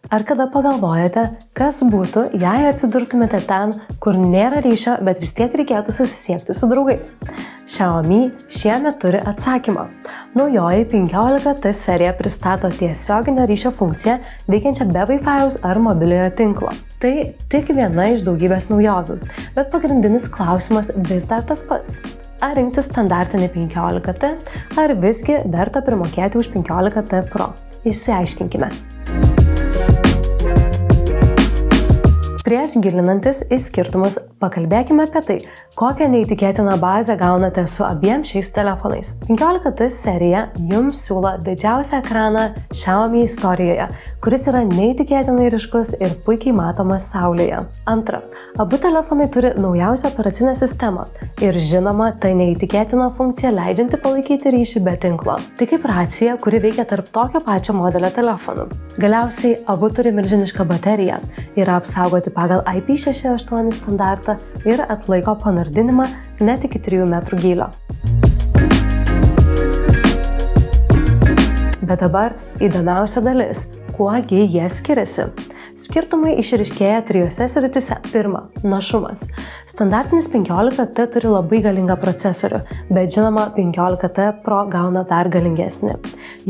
Ar kada pagalvojate, kas būtų, jei atsidurtumėte ten, kur nėra ryšio, bet vis tiek reikėtų susisiekti su draugais? Xiaomi šiemet turi atsakymą. Naujoji 15T serija pristato tiesioginio ryšio funkciją veikiančią be Wi-Fi'aus ar mobiliojo tinklo. Tai tik viena iš daugybės naujovių, bet pagrindinis klausimas vis dar tas pats. Ar rinktis standartinį 15T, ar visgi verta primokėti už 15T Pro? Išsiaiškinkime. Prieš gilinantis į skirtumus, pakalbėkime apie tai, kokią neįtikėtiną bazę gaunate su abiem šiais telefonais. 15T serija jums siūlo didžiausią ekraną Xiaomi istorijoje, kuris yra neįtikėtinai ryškus ir puikiai matomas saulėje. Antra, abu telefonai turi naujausią operacinę sistemą ir žinoma, tai neįtikėtina funkcija leidžianti palaikyti ryšį be tinklo. Tai kaip racija, kuri veikia tarp tokio pačio modelio telefonų. Galiausiai abu turi milžinišką bateriją, yra apsaugoti pagal IP68 standartą ir atlaiko panardinimą net iki 3 metrų gylio. Bet dabar įdomiausia dalis, kuogi jie skiriasi. Skirtumai išryškėja 3 srityse. Pirma, našumas. Standartinis 15T turi labai galingą procesorių, bet žinoma, 15T Pro gauna dar galingesnį.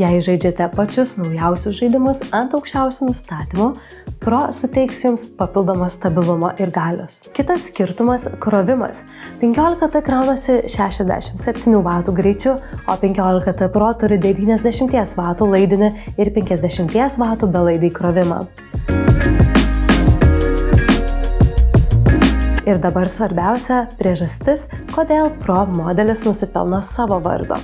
Jei žaidžiate pačius naujausius žaidimus ant aukščiausių nustatymų, Pro suteiks jums papildomą stabilumą ir galios. Kitas skirtumas – krovimas. 15T kraunasi 67 W greičiu, o 15T Pro turi 90 W laidinį ir 50 W belaidį krovimą. Ir dabar svarbiausia priežastis, kodėl Pro modelis nusipelno savo vardo.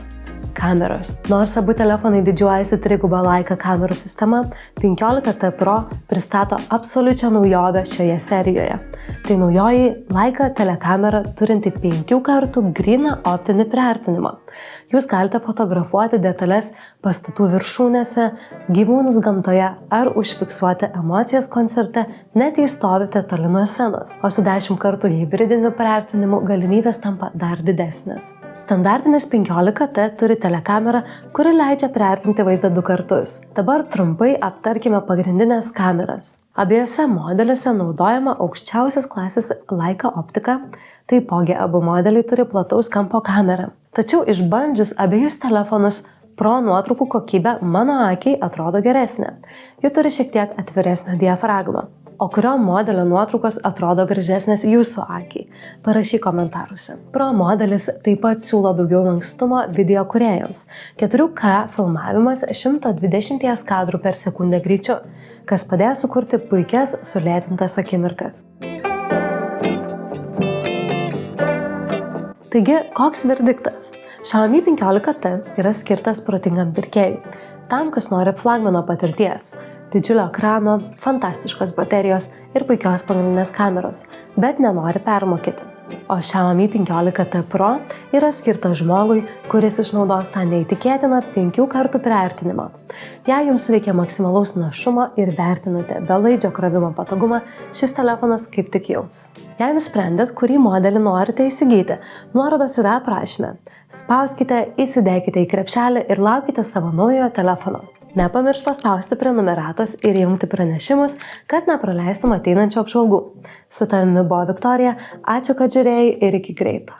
Kameros. Nors abu telefonai didžiuojasi 3x Leica kamerų sistema, 15T Pro pristato absoliučią naujovę šioje serijoje. Tai naujoji Leica telekamera turinti 5 kartų gryną optinį priartinimą. Jūs galite fotografuoti detalės pastatų viršūnėse, gyvūnus gamtoje ar užfiksuoti emocijas koncerte, net jei stovite toli nuo scenos. O su 10 kartų hibridiniu priartinimu galimybės tampa dar didesnės. Standartinis 15T turi telekamerą, kuri leidžia priartinti vaizdą 2 kartus. Dabar trumpai aptarkime pagrindinės kameras. Abiejose modeliuose naudojama aukščiausios klasės Leica optika, taipogi abu modeliai turi plataus kampo kamerą. Tačiau išbandžius abiejus telefonus, Pro nuotraukų kokybė mano akiai atrodo geresnė. Ji turi šiek tiek atviresnę diafragmą. O kurio modelio nuotraukos atrodo gražesnės jūsų akiai? Parašyk komentaruose. Pro modelis taip pat siūlo daugiau lankstumo video kūrėjams. 4K filmavimas 120 kadrų per sekundę greičiu, kas padėjo sukurti puikias sulėtintas akimirkas. Taigi, koks verdiktas? Xiaomi 15T yra skirtas protingam pirkėjui, tam, kas nori flagmano patirties, didžiulio ekrano, fantastiškos baterijos ir puikios pagrindinės kameros, bet nenori permokėti. O Xiaomi 15T Pro yra skirtas žmogui, kuris išnaudos tą neįtikėtiną 5 kartų priartinimą. Jei jums reikia maksimalaus našumo ir vertinate belaidžio krovimo patogumą, šis telefonas kaip tik jums. Jei nusprendėt, kurį modelį norite įsigyti, nuorodos yra aprašyme. Spauskite, įsidėkite į krepšelį ir laukite savo naujojo telefono. Nepamiršk paspausti prenumeratos ir įjungti pranešimus, kad nepraleistum ateinančių apžvalgų. Su tavimi buvo Viktorija, ačiū, kad žiūrėjai ir iki greito.